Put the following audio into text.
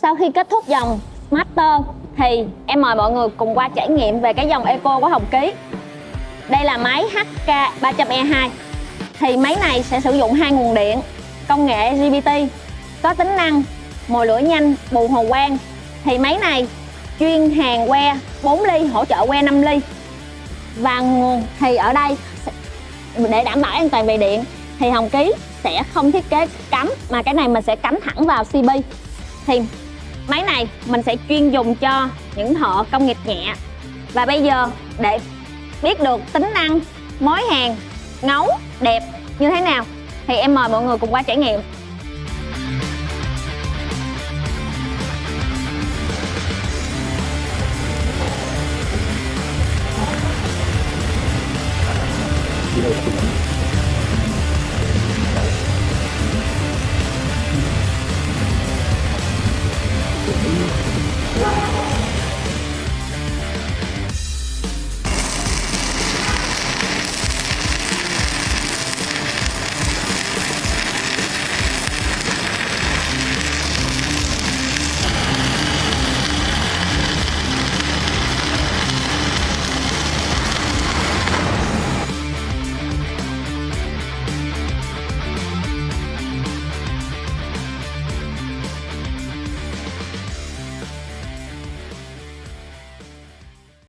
Sau khi kết thúc dòng Master thì em mời mọi người cùng qua trải nghiệm về cái dòng Eco của Hồng Ký. Đây là máy HK300E2. Thì máy này sẽ sử dụng 2 nguồn điện, công nghệ LGBT, có tính năng mồi lửa nhanh, bù hồ quang. Thì máy này chuyên hàng que 4 ly, hỗ trợ que 5 ly. Và nguồn thì ở đây để đảm bảo an toàn về điện thì Hồng Ký sẽ không thiết kế cắm, mà cái này mình sẽ cắm thẳng vào CB. Thì máy này mình sẽ chuyên dùng cho những thợ công nghiệp nhẹ. Và bây giờ để biết được tính năng, mối hàn, ngấu, đẹp như thế nào thì em mời mọi người cùng qua trải nghiệm.